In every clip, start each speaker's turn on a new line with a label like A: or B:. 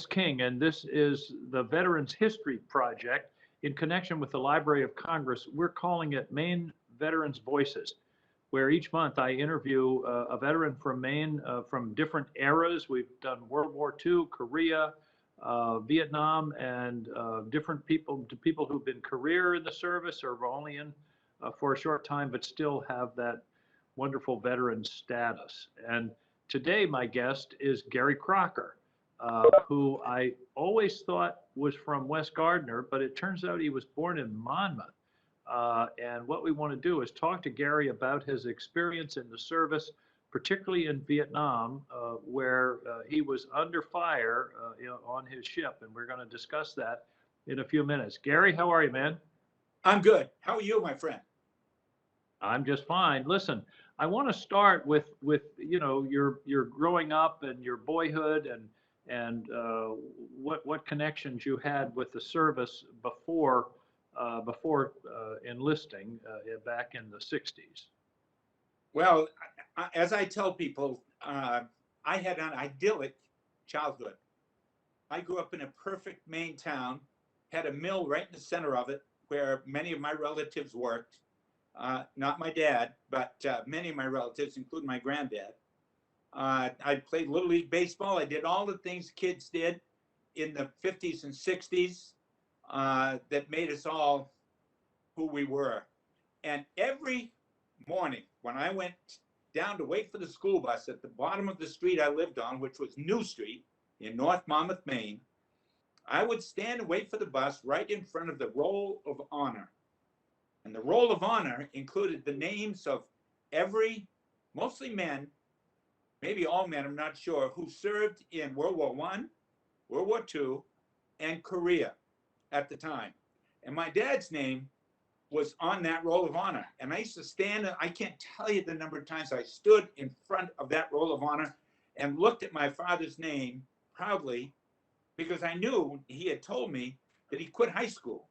A: Chris King, and this is the Veterans History Project in connection with the Library of Congress. We're calling it Maine Veterans Voices, where each month I interview a veteran from Maine from different eras. We've done World War II, Korea, Vietnam, and different people, people who've been career in the service or only in for a short time, but still have that wonderful veteran status. And today my guest is Gary Crocker, who I always thought was from West Gardner, but it turns out he was born in Monmouth. And what we want to do is talk to Gary about his experience in the service, particularly in Vietnam, where he was under fire on his ship. And we're going to discuss that in a few minutes. Gary, how are you, man?
B: I'm good. How are you, my friend?
A: I'm just fine. Listen, I want to start with your growing up and your boyhood and what connections you had with the service before enlisting back in the 60s.
B: Well, as I tell people, I had an idyllic childhood. I grew up in a perfect Maine town, had a mill right in the center of it where many of my relatives worked. Not my dad, but many of my relatives, including my granddad. I played Little League Baseball. I did all the things kids did in the 50s and 60s that made us all who we were. And every morning when I went down to wait for the school bus at the bottom of the street I lived on, which was New Street in North Monmouth, Maine, I would stand and wait for the bus right in front of the Roll of Honor. And the Roll of Honor included the names of mostly men, maybe all men, I'm not sure, who served in World War I, World War II, and Korea at the time. And my dad's name was on that Roll of Honor. And I used to stand, I can't tell you the number of times I stood in front of that Roll of Honor and looked at my father's name proudly, because I knew he had told me that he quit high school.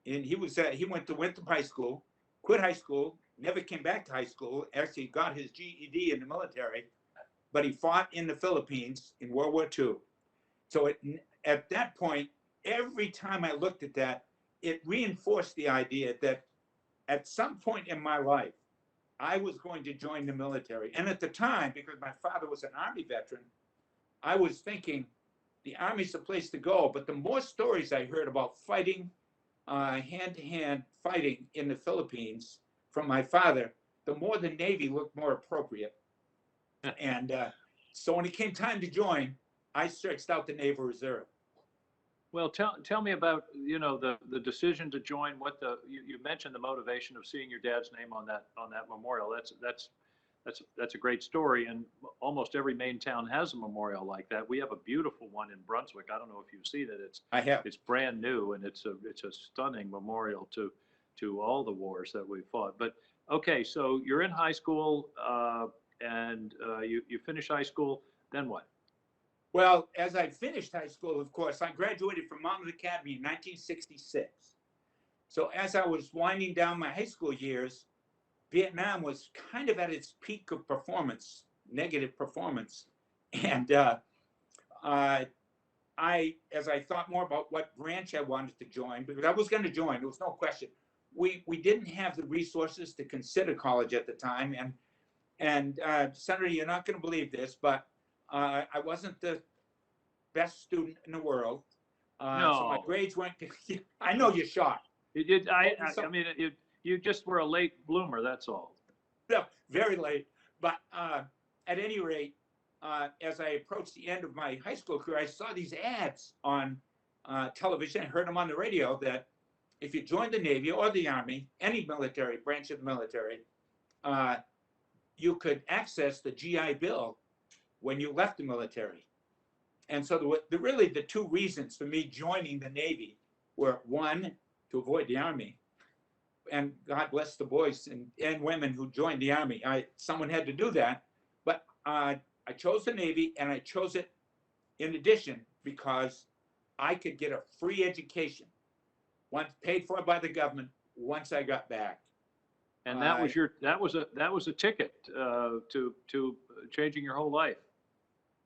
B: And he went to Winthrop High School, quit high school, never came back to high school, actually got his GED in the military, but he fought in the Philippines in World War II. So at that point, every time I looked at that, it reinforced the idea that at some point in my life, I was going to join the military. And at the time, because my father was an Army veteran, I was thinking the Army's the place to go. But the more stories I heard about fighting, hand-to-hand fighting in the Philippines from my father, the more the Navy looked more appropriate. And so when it came time to join, I searched out the Navy Reserve.
A: Well, tell me about the decision to join. You mentioned the motivation of seeing your dad's name on that memorial. That's a great story, and almost every Maine town has a memorial like that. We have a beautiful one in Brunswick. I don't know if you've seen it.
B: I have.
A: It's brand new, and it's a stunning memorial to all the wars that we fought. But okay, so you're in high school, and you finish high school. Then what?
B: Well, as I finished high school, of course, I graduated from Monmouth Academy in 1966. So as I was winding down my high school years, Vietnam was kind of at its peak of performance, negative performance. And as I thought more about what branch I wanted to join, because I was going to join, there was no question. We didn't have the resources to consider college at the time. And Senator, you're not going to believe this, but I wasn't the best student in the world.
A: No.
B: So my grades weren't, I know you're shocked.
A: I mean, you just were a late bloomer, that's all.
B: No, very late. But at any rate, as I approached the end of my high school career, I saw these ads on television. I heard them on the radio that if you joined the Navy or the Army, any military branch of the military, you could access the GI Bill when you left the military. And so really the two reasons for me joining the Navy were, one, to avoid the Army. And God bless the boys and women who joined the Army. Someone had to do that. But I chose the Navy, and I chose it in addition because I could get a free education, once paid for by the government, once I got back.
A: And that was a ticket to changing your whole life.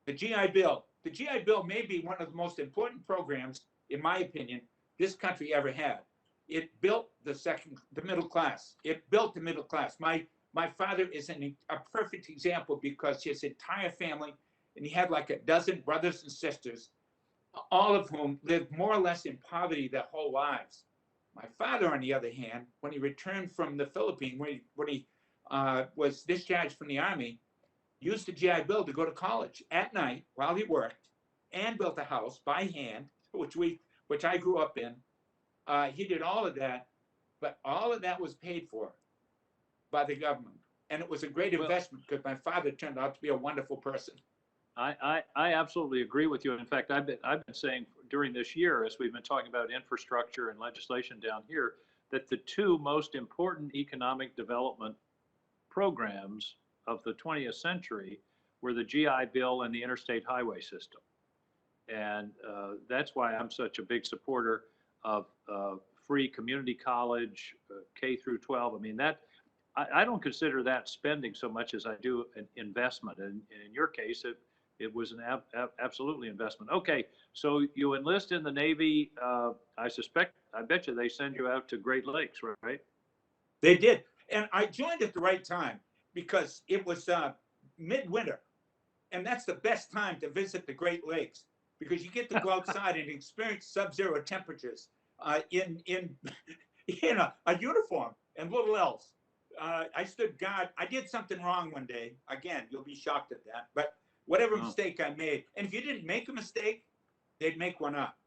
B: The GI Bill. the GI Bill may be one of the most important programs, in my opinion, this country ever had. It built the middle class. It built the middle class. My father is a perfect example because his entire family, and he had like a dozen brothers and sisters, all of whom lived more or less in poverty their whole lives. My father, on the other hand, when he returned from the Philippines, when he was discharged from the Army, used the GI Bill to go to college at night while he worked, and built a house by hand, which I grew up in. He did all of that, but all of that was paid for by the government. And it was a great investment because my father turned out to be a wonderful person.
A: I absolutely agree with you. In fact, I've been saying during this year, as we've been talking about infrastructure and legislation down here, that the two most important economic development programs of the 20th century were the GI Bill and the interstate highway system. And that's why I'm such a big supporter of free community college, K through 12. I mean, I don't consider that spending so much as I do an investment. And in your case, it was an absolutely investment. Okay, so you enlist in the Navy. I bet you they send you out to Great Lakes, right?
B: They did. And I joined at the right time because it was midwinter. And that's the best time to visit the Great Lakes because you get to go outside and experience sub-zero temperatures in a uniform and little else. I stood guard. I did something wrong one day. Again, you'll be shocked at that. But whatever mistake I made, and if you didn't make a mistake, they'd make one up.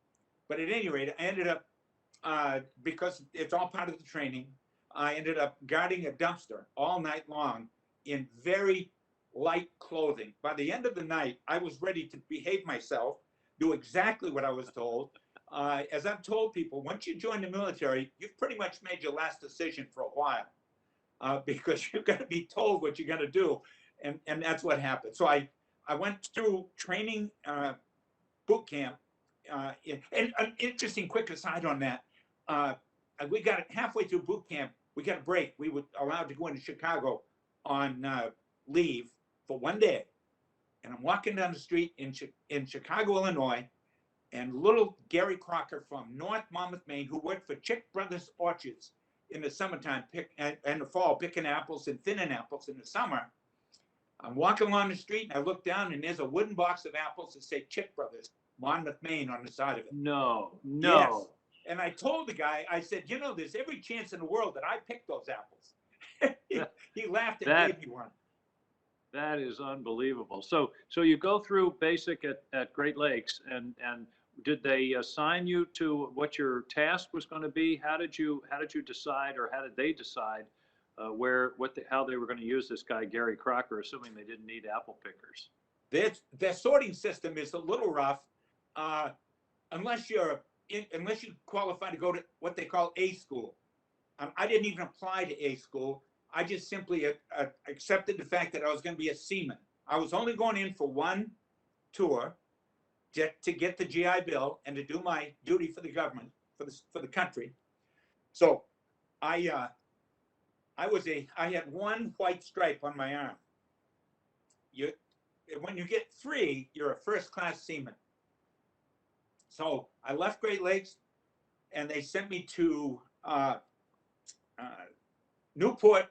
B: But at any rate, I ended up, because it's all part of the training, I ended up guarding a dumpster all night long in very light clothing. By the end of the night, I was ready to behave myself, do exactly what I was told. As I've told people, once you join the military, you've pretty much made your last decision for a while. Because you're going to be told what you're going to do. And that's what happened. So I went through training boot camp. And an interesting quick aside on that. We got halfway through boot camp. We got a break. We were allowed to go into Chicago on leave for one day. And I'm walking down the street in Chicago, Illinois. And little Gary Crocker from North Monmouth, Maine, who worked for Chick Brothers Orchards in the summertime, and the fall, picking apples and thinning apples in the summer. I'm walking along the street and I look down and there's a wooden box of apples that say Chick Brothers, Monmouth, Maine on the side of it.
A: No.
B: Yes. And I told the guy, I said, there's every chance in the world that I picked those apples. he laughed and gave me one.
A: That is unbelievable. So you go through basic at Great Lakes, and did they assign you to what your task was going to be? How did you decide, or how did they decide how they were going to use this guy Gary Crocker, assuming they didn't need apple pickers?
B: Their sorting system is a little rough, unless you qualify to go to what they call A school. I didn't even apply to A school. I just simply accepted the fact that I was going to be a seaman. I was only going in for one tour to get the GI Bill and to do my duty for the government, for the country. So I had one white stripe on my arm. When you get three, you're a first-class seaman. So I left Great Lakes, and they sent me to Newport,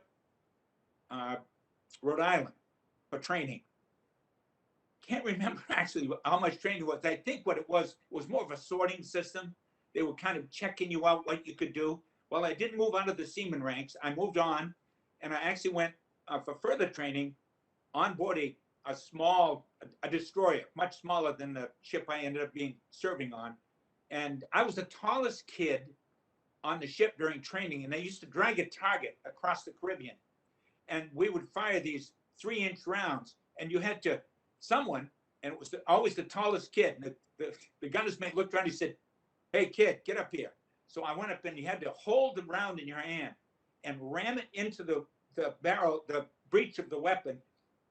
B: Rhode Island for training. Can't remember actually how much training it was. I think what it was more of a sorting system. They were kind of checking you out, what you could do. Well, I didn't move out of the seaman ranks. I moved on, and I actually went for further training on board a destroyer, much smaller than the ship I ended up serving on. And I was the tallest kid on the ship during training, and they used to drag a target across the Caribbean. And we would fire these 3-inch rounds, and you had to, and it was always the tallest kid. And the gunner's mate looked around, he said, "Hey kid, get up here." So I went up, and you had to hold the round in your hand and ram it into the barrel, the breech of the weapon.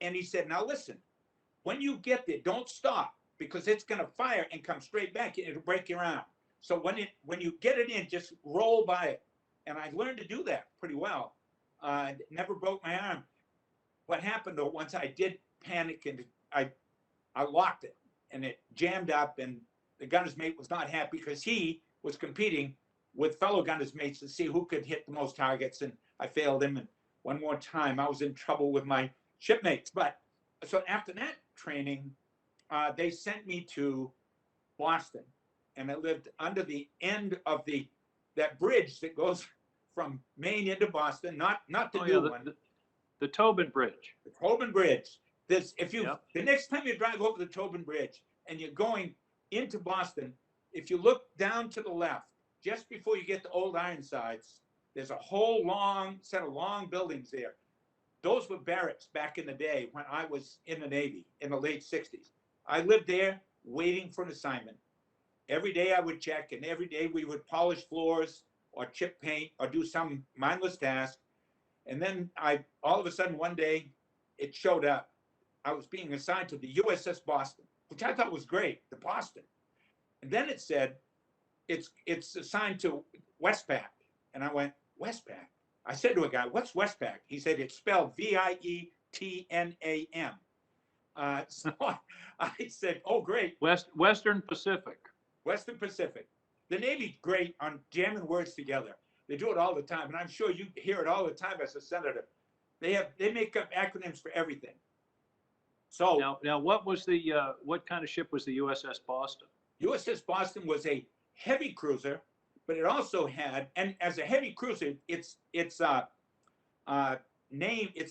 B: And he said, "Now listen, when you get there, don't stop, because it's going to fire and come straight back, and it'll break your arm. So when you get it in, just roll by it." And I learned to do that pretty well. Never broke my arm. What happened though, once I did panic and I locked it, and it jammed up, and the gunner's mate was not happy because he was competing with fellow gunner's mates to see who could hit the most targets, and I failed him. And one more time, I was in trouble with my shipmates. But so after that training, they sent me to Boston, and I lived under the end of that bridge that goes from Maine into Boston, not the new one.
A: The Tobin Bridge.
B: The Tobin Bridge. The next time you drive over the Tobin Bridge and you're going into Boston, if you look down to the left, just before you get to Old Ironsides, there's a whole long set of long buildings there. Those were barracks back in the day when I was in the Navy in the late 60s. I lived there waiting for an assignment. Every day I would check, and every day we would polish floors or chip paint or do some mindless task. And then all of a sudden one day it showed up. I was being assigned to the USS Boston, which I thought was great, the Boston. And then it said, it's assigned to Westpac. And I went, Westpac? I said to a guy, what's Westpac? He said, it's spelled Vietnam. So I said, oh, great.
A: Western Pacific.
B: Western Pacific. The Navy's great on jamming words together. They do it all the time, and I'm sure you hear it all the time as a senator. They make up acronyms for everything. So
A: now what kind of ship was the USS Boston?
B: USS Boston was a heavy cruiser, but it also had, and as a heavy cruiser, its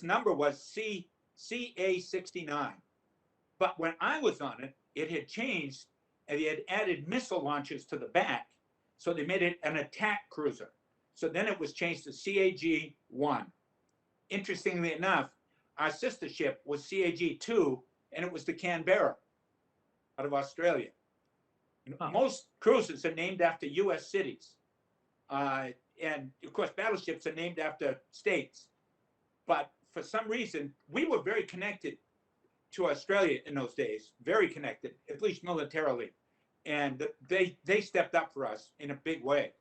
B: number was CA-69. But when I was on it, it had changed, and they had added missile launchers to the back, so they made it an attack cruiser. So then it was changed to CAG-1. Interestingly enough, our sister ship was CAG-2, and it was the Canberra out of Australia. Huh. Most cruisers are named after U.S. cities. And, of course, battleships are named after states. But for some reason, we were very connected to Australia in those days, very connected, at least militarily. And they stepped up for us in a big way.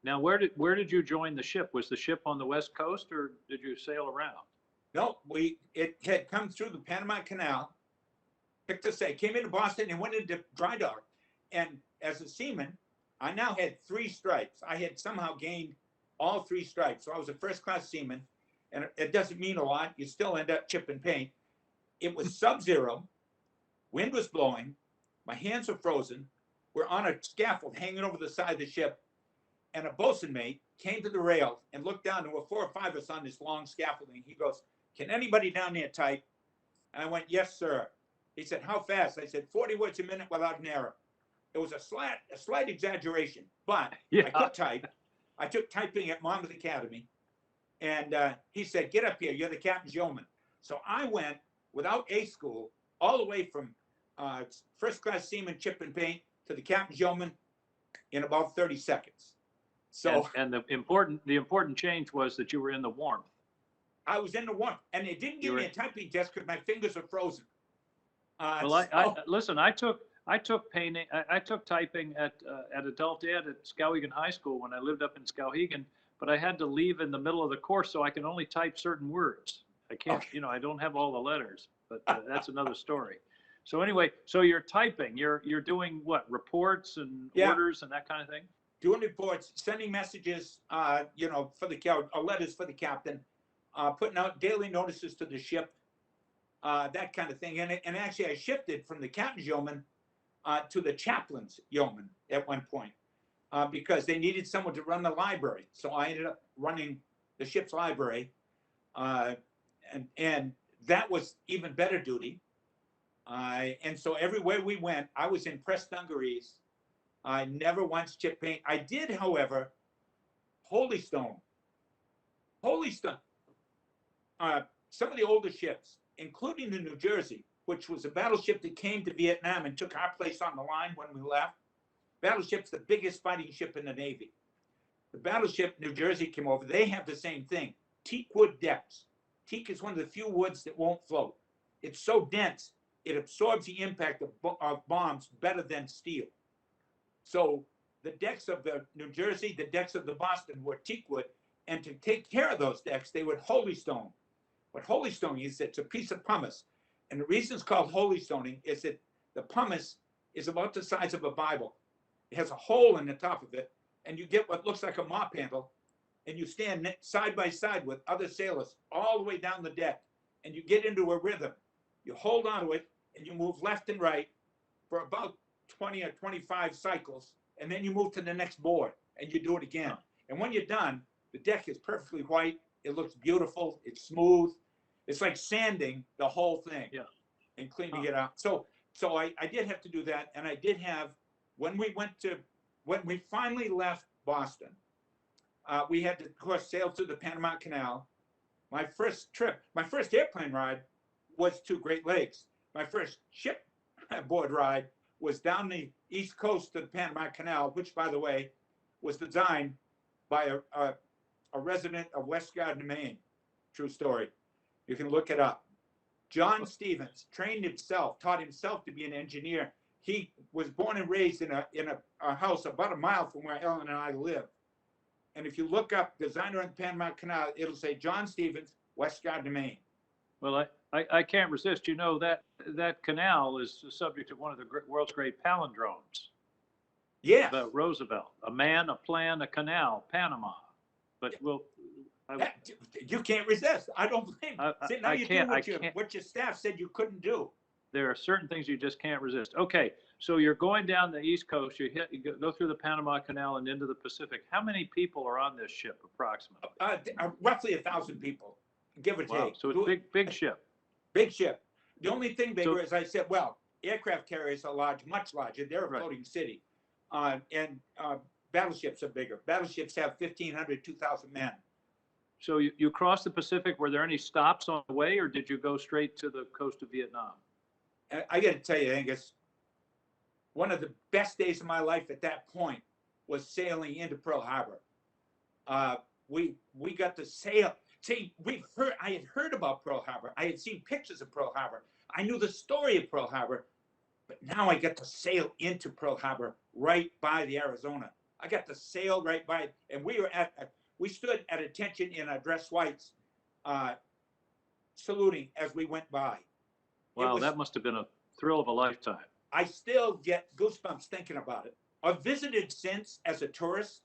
A: Now, where did you join the ship? Was the ship on the West Coast, or did you sail around?
B: No, it had come through the Panama Canal, came into Boston and went into dry dock. And as a seaman, I now had 3 stripes. I had somehow gained all 3 stripes. So I was a first-class seaman, and it doesn't mean a lot. You still end up chipping paint. It was sub-zero. Wind was blowing. My hands were frozen. We're on a scaffold hanging over the side of the ship. And a bosun mate came to the rail and looked down. There were 4 or 5 of us on this long scaffolding. He goes, can anybody down there type? And I went, yes, sir. He said, how fast? I said, 40 words a minute without an error. It was a slight exaggeration, but yeah. I could type. I took typing at Monmouth Academy. And he said, get up here. You're the captain's yeoman. So I went without A school all the way from first-class seaman chip and paint to the captain's yeoman in about 30 seconds. So
A: and the important change was that you were in the warmth.
B: I was in the warmth, and they didn't give me a typing test because my fingers are frozen.
A: Listen, I took painting. I took typing at adult ed at Skowhegan High School when I lived up in Skowhegan, but I had to leave in the middle of the course, so I can only type certain words. I can't, I don't have all the letters, but that's another story. So anyway, so you're typing. You're doing what? Reports and orders and that kind of thing.
B: Doing reports, sending messages, for the letters for the captain, putting out daily notices to the ship, that kind of thing. And actually, I shifted from the captain's yeoman to the chaplain's yeoman at one point because they needed someone to run the library. So I ended up running the ship's library, and that was even better duty. And so everywhere we went, I was in press dungarees. I never once chipped paint. I did, however, Holystone. Some of the older ships, including the New Jersey, which was a battleship that came to Vietnam and took our place on the line when we left. Battleship's the biggest fighting ship in the Navy. The battleship New Jersey came over. They have the same thing, teak wood decks. Teak is one of the few woods that won't float. It's so dense, it absorbs the impact of bombs better than steel. So the decks of the New Jersey, the decks of the Boston were teak wood, and to take care of those decks, they would holystone. What holystone is, it's a piece of pumice. And the reason it's called holystoning is that The pumice is about the size of a Bible. It has a hole in the top of it, and you get what looks like a mop handle, and you stand side by side with other sailors all the way down the deck, and you get into a rhythm. You hold on to it, and you move left and right for about 20 or 25 cycles, and then you move to the next board, and you do it again. And when you're done, the deck is perfectly white. It looks beautiful. It's smooth. It's like sanding the whole thing and cleaning it out. So I did have to do that, and I did have, when we finally left Boston, we had to, of course, sail through the Panama Canal. My first airplane ride was to Great Lakes. My first shipboard ride was down the east coast of the Panama Canal, which, by the way, was designed by a resident of West Garden, Maine. True story. You can look it up. John Stevens taught himself to be an engineer. He was born and raised in a house about a mile from where Ellen and I live. And if you look up designer on the Panama Canal, it'll say John Stevens, West Garden, Maine.
A: Well, I can't resist. You know, that canal is the subject of one of the world's great palindromes.
B: Yes.
A: About Roosevelt. A man, a plan, a canal, Panama. But
B: you can't resist. I don't blame you. See, now you do what your staff said you couldn't do.
A: There are certain things you just can't resist. Okay, so you're going down the East Coast. You go through the Panama Canal and into the Pacific. How many people are on this ship, approximately?
B: Roughly 1,000 people, give or take.
A: So it's big ship.
B: Big ship. The only thing bigger, as I said, well, aircraft carriers are large, much larger. They're a floating city. And battleships are bigger. Battleships have 1,500, 2,000 men.
A: So you crossed the Pacific. Were there any stops on the way, or did you go straight to the coast of Vietnam?
B: I got to tell you, Angus, one of the best days of my life at that point was sailing into Pearl Harbor. We got to sail. See, I had heard about Pearl Harbor. I had seen pictures of Pearl Harbor. I knew the story of Pearl Harbor, but now I get to sail into Pearl Harbor right by the Arizona. I got to sail right by it, and we stood at attention in our dress whites, saluting as we went by.
A: Wow, that must have been a thrill of a lifetime.
B: I still get goosebumps thinking about it. I've visited since as a tourist,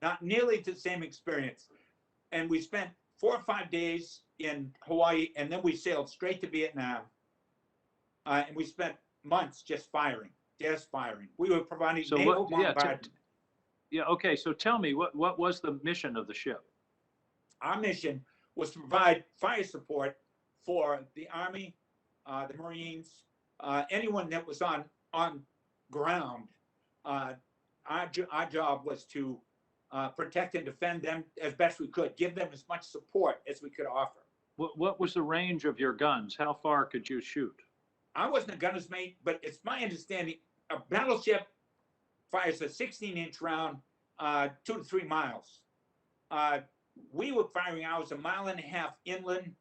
B: not nearly the same experience. And we spent 4 or 5 days in Hawaii, and then we sailed straight to Vietnam. And we spent months just firing. We were providing naval bombardment.
A: Okay, so tell me, what was the mission of the ship?
B: Our mission was to provide fire support for the Army, the Marines, anyone that was on ground. Our job was to protect and defend them as best we could, give them as much support as we could offer.
A: What was the range of your guns? How far could you shoot?
B: I wasn't a gunner's mate, but it's my understanding a battleship fires a 16-inch round 2 to 3 miles. We were firing ours 1.5 miles inland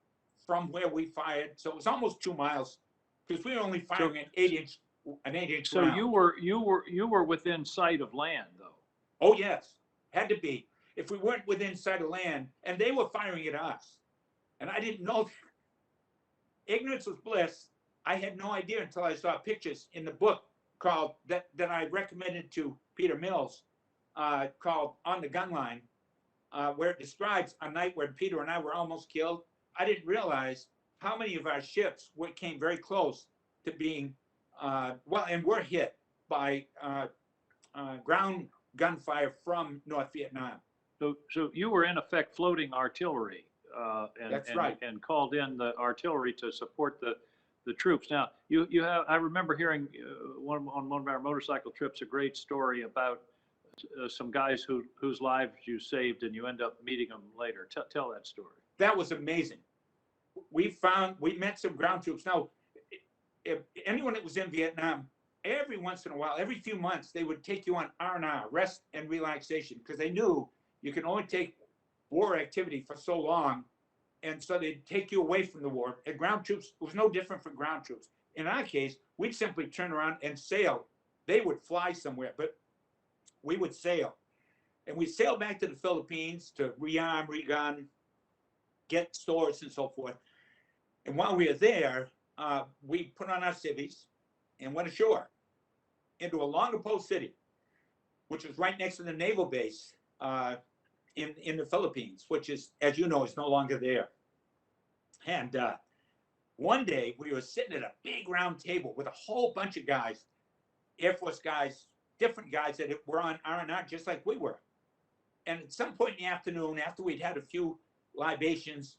B: from where we fired, so it was almost 2 miles because we were only firing an 8-inch
A: so round. You were within sight of land, though.
B: Oh yes, had to be. If we weren't within sight of land, and they were firing at us, and I didn't know. Ignorance was bliss. I had no idea until I saw pictures in the book called that I recommended to Peter Mills, called On the Gun Line, where it describes a night where Peter and I were almost killed. I didn't realize how many of our ships came very close to being, and were hit by ground gunfire from North Vietnam. So
A: you were in effect floating artillery,
B: That's right.
A: And called in the artillery to support the troops. Now you have. I remember hearing on one of our motorcycle trips a great story about some guys whose lives you saved, and you end up meeting them later. Tell that story.
B: That was amazing. We met some ground troops. Now, if anyone that was in Vietnam, every once in a while, every few months, they would take you on R&R, rest and relaxation, because they knew you can only take war activity for so long. And so they'd take you away from the war. And ground troops was no different from ground troops. In our case, we'd simply turn around and sail. They would fly somewhere, but we would sail. And we sailed back to the Philippines to rearm, regun, get stores and so forth. And while we were there, we put on our civvies, and went ashore into Olongapo City, which is right next to the naval base in the Philippines, which is, as you know, is no longer there. And one day we were sitting at a big round table with a whole bunch of guys, Air Force guys, different guys that were on R&R just like we were. And at some point in the afternoon, after we'd had a few libations,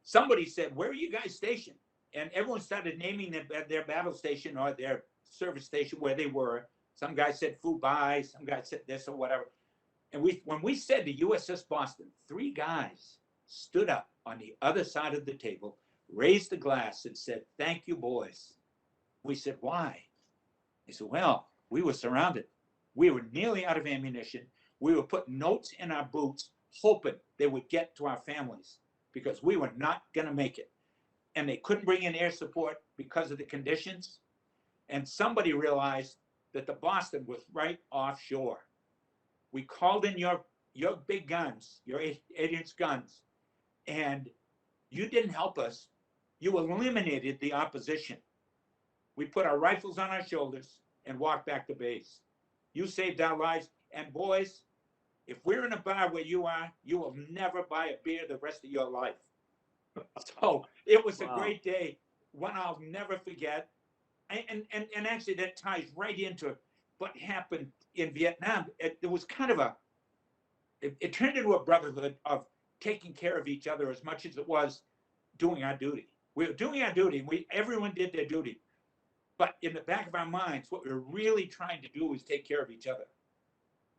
B: somebody said, "Where are you guys stationed?" And everyone started naming their battle station or their service station where they were. Some guy said Fubai, some guy said this or whatever. And when we said the USS Boston, 3 guys stood up on the other side of the table, raised the glass and said, "Thank you, boys." We said, "Why?" They said, "Well, we were surrounded. We were nearly out of ammunition. We were putting notes in our boots, hoping they would get to our families because we were not going to make it. And they couldn't bring in air support because of the conditions. And somebody realized that the Boston was right offshore. We called in your big guns, your 8-inch guns, and you didn't help us. You eliminated the opposition. We put our rifles on our shoulders and walked back to base. You saved our lives. And boys, if we're in a bar where you are, you will never buy a beer the rest of your life." So it was a great day, one I'll never forget. And actually that ties right into what happened in Vietnam. It was kind of it turned into a brotherhood of taking care of each other as much as it was doing our duty. We were doing our duty, and everyone did their duty. But in the back of our minds, what we were really trying to do was take care of each other,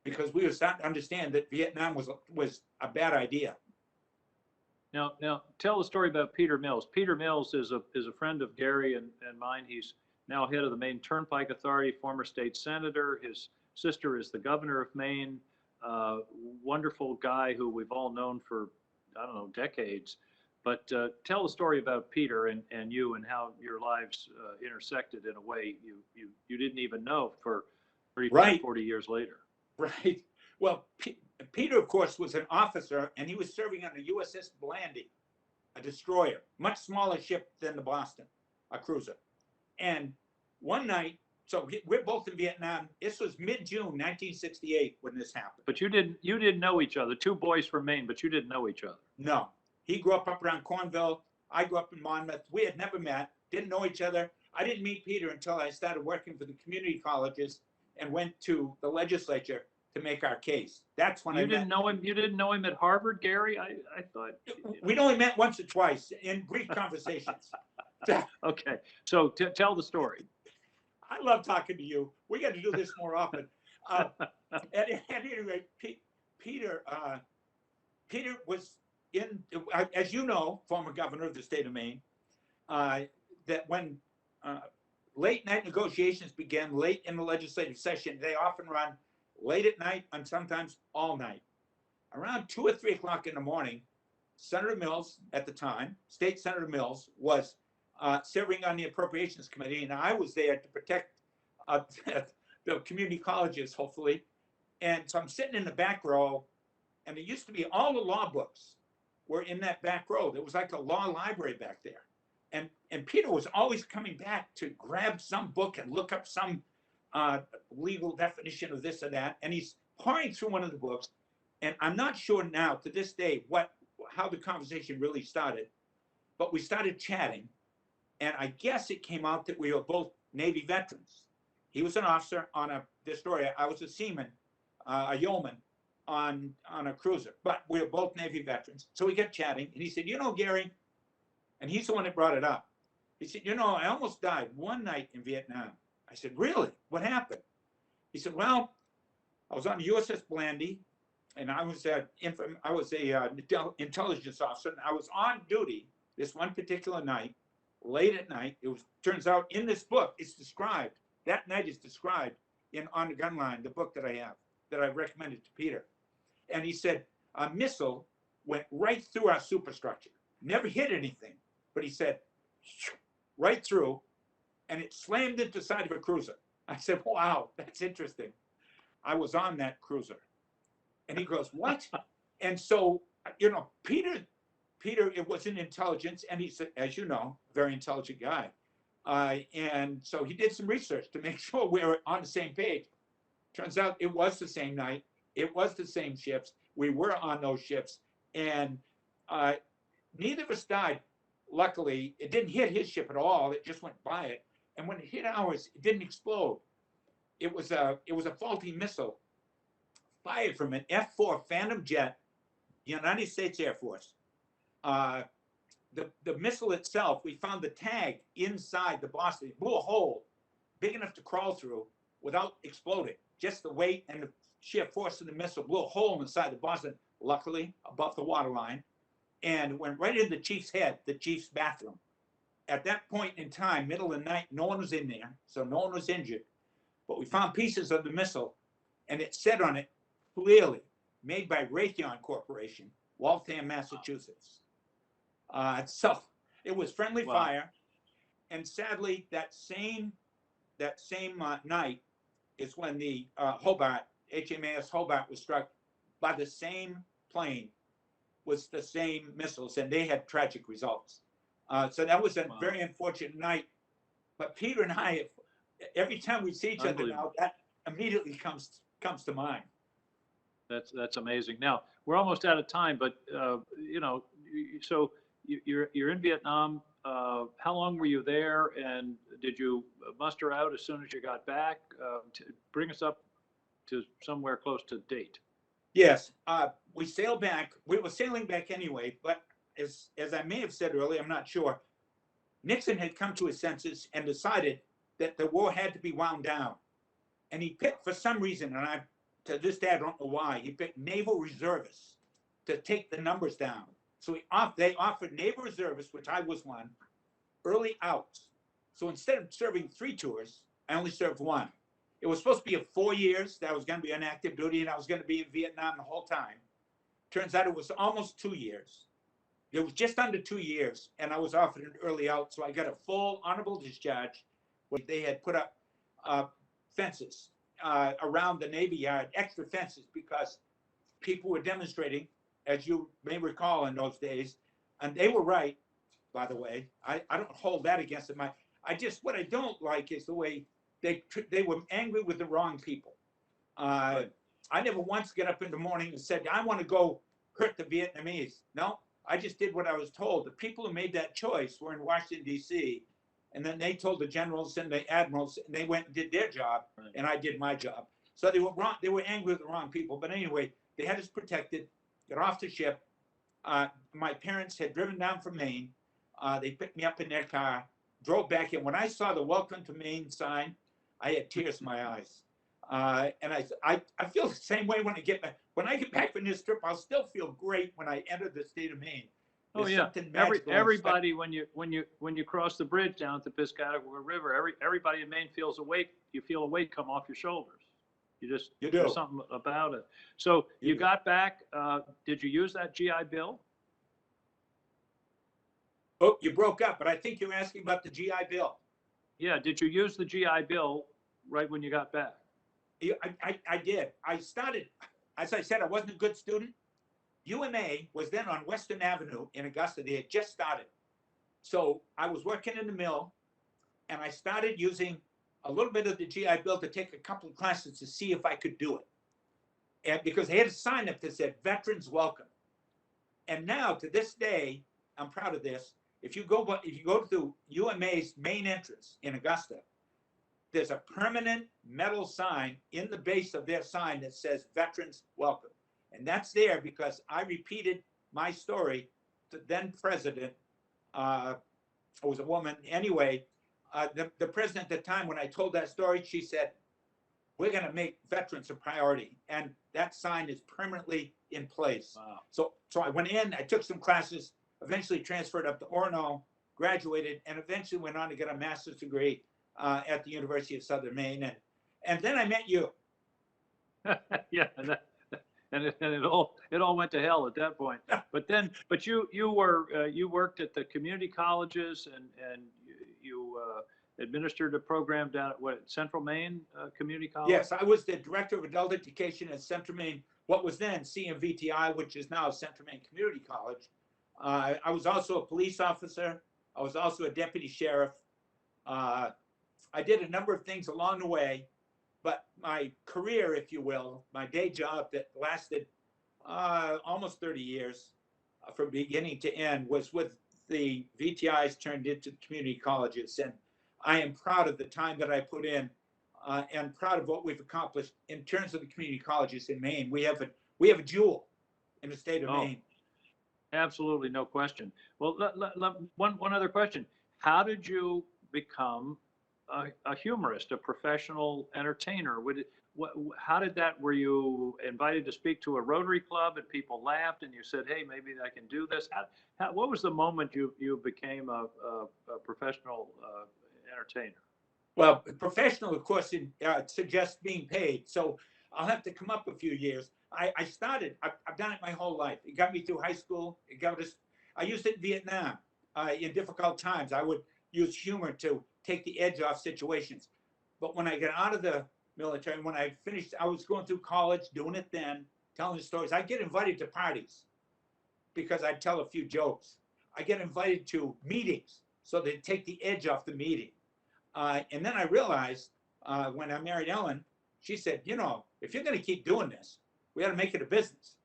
B: because we were starting to understand that Vietnam was a bad idea.
A: Now, tell the story about Peter Mills. Peter Mills is a friend of Gary and mine. He's now head of the Maine Turnpike Authority, former state senator. His sister is the governor of Maine. Wonderful guy who we've all known for, I don't know, decades. But tell the story about Peter and you and how your lives intersected in a way you didn't even know for 35, 40 years later.
B: Right. Well, Peter, of course, was an officer, and he was serving on the USS Boston, a destroyer, much smaller ship than the Boston, a cruiser. And one night, so we're both in Vietnam. This was mid-June 1968 when this happened.
A: But you didn't know each other. 2 boys from Maine, but you didn't know each other.
B: No. He grew up around Cornville. I grew up in Monmouth. We had never met, didn't know each other. I didn't meet Peter until I started working for the community colleges and went to the legislature to make our case. That's when
A: you didn't know him. You didn't know him at Harvard, Gary? I thought
B: we'd only met once or twice in brief conversations.
A: Okay, so tell the story.
B: I love talking to you. We got to do this more often. At any rate, Peter was in, as you know, former governor of the state of Maine. That when late night negotiations began late in the legislative session, they often run late at night and sometimes all night. Around 2 or 3 o'clock in the morning, Senator Mills, at the time, State Senator Mills, was serving on the Appropriations Committee, and I was there to protect the community colleges, hopefully. And so I'm sitting in the back row, and there used to be all the law books were in that back row. There was like a law library back there. And Peter was always coming back to grab some book and look up some legal definition of this or that. And he's pouring through one of the books. And I'm not sure now to this day how the conversation really started, but we started chatting. And I guess it came out that we were both Navy veterans. He was an officer on a destroyer. I was a seaman, a yeoman on a cruiser, but we were both Navy veterans. So we got chatting, and he said, "You know, Gary," and he's the one that brought it up. He said, "You know, I almost died one night in Vietnam." I said, "Really? What happened?" He said, "Well, I was on the USS Boston, and I was a intelligence officer, and I was on duty this one particular night, late at night. Turns out in this book, it's described, that night is described in On the Gun Line, the book that I have, that I recommended to Peter. And he said, a missile went right through our superstructure, never hit anything, but he said, right through, and it slammed into the side of a cruiser." I said, "Wow, that's interesting. I was on that cruiser." And he goes, "What?" And so, you know, Peter, it was in intelligence, and he's, as you know, very intelligent guy. And so he did some research to make sure we were on the same page. Turns out it was the same night. It was the same ships. We were on those ships. And neither of us died. Luckily, it didn't hit his ship at all. It just went by it. And when it hit ours, it didn't explode. It was a faulty missile fired from an F-4 Phantom jet, United States Air Force. The missile itself, we found the tag inside the Boston. It blew a hole big enough to crawl through without exploding. Just the weight and the sheer force of the missile blew a hole inside the Boston, luckily above the waterline, and went right into the chief's head, the chief's bathroom. At that point in time, middle of the night, no one was in there, so no one was injured. But we found pieces of the missile, and it said on it clearly, made by Raytheon Corporation, Waltham, Massachusetts. So it was friendly fire, and sadly, that same night is when the Hobart, HMAS Hobart, was struck by the same plane with the same missiles, and they had tragic results. So that was a very unfortunate night. But Peter and I, every time we see each other now, that immediately comes to mind.
A: That's amazing. Now we're almost out of time, but so you're in Vietnam. How long were you there, and did you muster out as soon as you got back? Bring us up to somewhere close to date.
B: Yes, we sailed back. We were sailing back anyway, but as I may have said earlier, I'm not sure. Nixon had come to his senses and decided that the war had to be wound down, and he picked, for some reason, and to this day I don't know why, he picked Naval Reservists to take the numbers down. So they offered Navy Reservists, which I was one, early outs. So instead of serving 3 tours, I only served 1. It was supposed to be 4 years that I was going to be on active duty, and I was going to be in Vietnam the whole time. Turns out it was almost 2 years. It was just under 2 years, and I was offered an early out, so I got a full honorable discharge. They had put up fences around the Navy Yard, extra fences, because people were demonstrating, as you may recall in those days, and they were right, by the way. I don't hold that against them. What I don't like is the way they were angry with the wrong people. I never once get up in the morning and said, I want to go hurt the Vietnamese. No, I just did what I was told. The people who made that choice were in Washington, D.C., and then they told the generals and the admirals, and they went and did their job, and I did my job. So they were wrong. They were angry with the wrong people. But anyway, they had us protected, got off the ship. My parents had driven down from Maine. They picked me up in their car, drove back in. When I saw the Welcome to Maine sign, I had tears in my eyes. And I feel the same way when I get back. When I get back from this trip, I'll still feel great when I enter the state of Maine.
A: Oh yeah, everybody when you cross the bridge down at the Piscataqua River, everybody in Maine feels awake. You feel a weight come off your shoulders. You do. There's something about it. So you got back. Did you use that GI Bill?
B: Oh, you broke up, but I think you're asking about the GI Bill.
A: Yeah. Did you use the GI Bill right when you got back?
B: I did. I started, as I said, I wasn't a good student. UMA was then on Western Avenue in Augusta. They had just started. So I was working in the mill, and I started using a little bit of the GI Bill to take a couple of classes to see if I could do it. And because they had a sign up that said, Veterans Welcome. And now, to this day, I'm proud of this. If you go to UMA's main entrance in Augusta, there's a permanent metal sign in the base of their sign that says Veterans Welcome. And that's there because I repeated my story to then president. It was a woman. Anyway, the president at the time, when I told that story, she said, we're going to make veterans a priority. And that sign is permanently in place. Wow. So I went in, I took some classes, eventually transferred up to Orono, graduated, and eventually went on to get a master's degree at the University of Southern Maine. And then I met you.
A: Yeah. And it all went to hell at that point. But you worked at the community colleges and you administered a program down at Central Maine Community College.
B: Yes, I was the director of adult education at Central Maine, what was then CMVTI, which is now Central Maine Community College. I was also a police officer. I was also a deputy sheriff. I did a number of things along the way, but my career, if you will, my day job that lasted almost 30 years from beginning to end was with the VTIs turned into community colleges. And I am proud of the time that I put in and proud of what we've accomplished in terms of the community colleges in Maine. We have a jewel in the state of Maine.
A: Absolutely, no question. Well, one other question. How did you become a humorist, a professional entertainer? How did that, were you invited to speak to a Rotary Club and people laughed and you said, hey, maybe I can do this? What was the moment you became a professional entertainer?
B: Well, professional, of course, suggests being paid. So I'll have to come up a few years. I've done it my whole life. It got me through high school. I used it in Vietnam in difficult times. I would use humor to take the edge off situations. But when I got out of the military, when I finished, I was going through college, doing it then, telling the stories. I'd get invited to parties because I'd tell a few jokes. I get invited to meetings so they'd take the edge off the meeting. And then I realized when I married Ellen, she said, if you're going to keep doing this, we got to make it a business.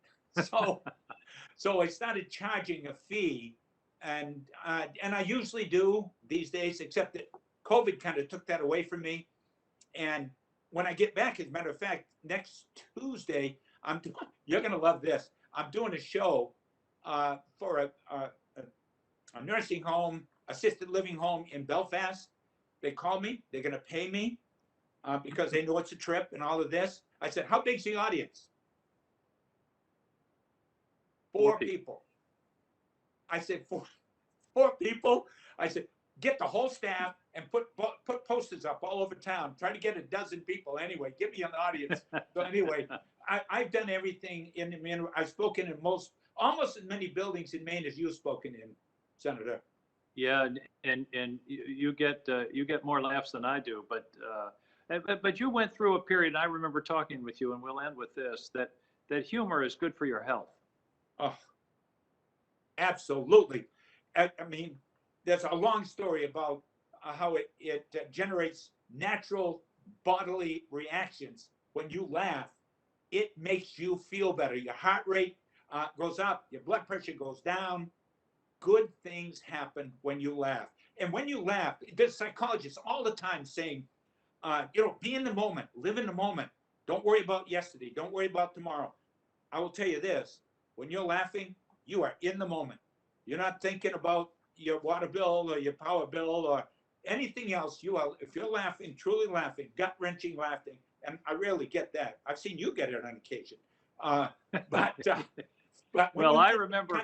B: So I started charging a fee, and I usually do these days, except that COVID kind of took that away from me. And when I get back, as a matter of fact, next Tuesday, you're going to love this. I'm doing a show for a nursing home, assisted living home in Belfast. They called me. They're going to pay me because they know it's a trip and all of this. I said, how big's the audience? 4 people. I said, four people. I said, get the whole staff and put posters up all over town. Try to get a dozen people anyway. Give me an audience. So anyway, I've done everything in Maine. I've spoken in almost as many buildings in Maine as you've spoken in, Senator.
A: Yeah, and you get more laughs than I do, but you went through a period. And I remember talking with you, and we'll end with this: that humor is good for your health.
B: Oh, absolutely. I mean, there's a long story about how it generates natural bodily reactions. When you laugh, it makes you feel better. Your heart rate goes up, your blood pressure goes down. Good things happen when you laugh. And when you laugh, there's psychologists all the time saying, be in the moment, live in the moment. Don't worry about yesterday. Don't worry about tomorrow. I will tell you this, when you're laughing, you are in the moment. You're not thinking about your water bill or your power bill or anything else. If you're laughing, truly laughing, gut-wrenching laughing, and I rarely get that. I've seen you get it on occasion. But
A: well, I remember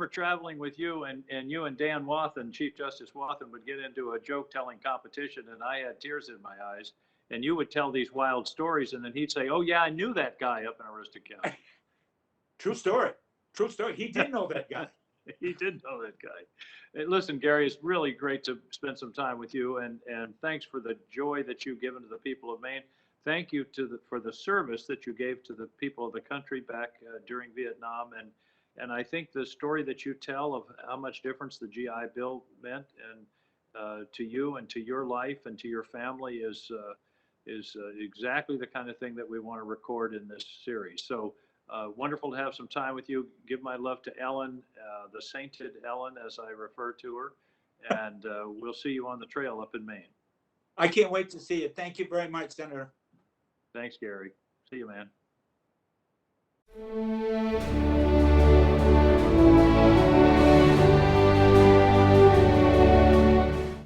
A: traveling with you, and you and Dan Wathen, Chief Justice Wathen, would get into a joke-telling competition, and I had tears in my eyes. And you would tell these wild stories, and then he'd say, "Oh yeah, I knew that guy up in Aroostook County."
B: True story. True story. He did know that guy.
A: He did know that guy. Listen, Gary, it's really great to spend some time with you, and thanks for the joy that you've given to the people of Maine. Thank you for the service that you gave to the people of the country back during Vietnam, and I think the story that you tell of how much difference the GI Bill meant and to you and to your life and to your family is exactly the kind of thing that we want to record in this series. So wonderful to have some time with you. Give my love to Ellen, the sainted Ellen, as I refer to her, and we'll see you on the trail up in Maine.
B: I can't wait to see you. Thank you very much, Senator.
A: Thanks, Gary. See you, man.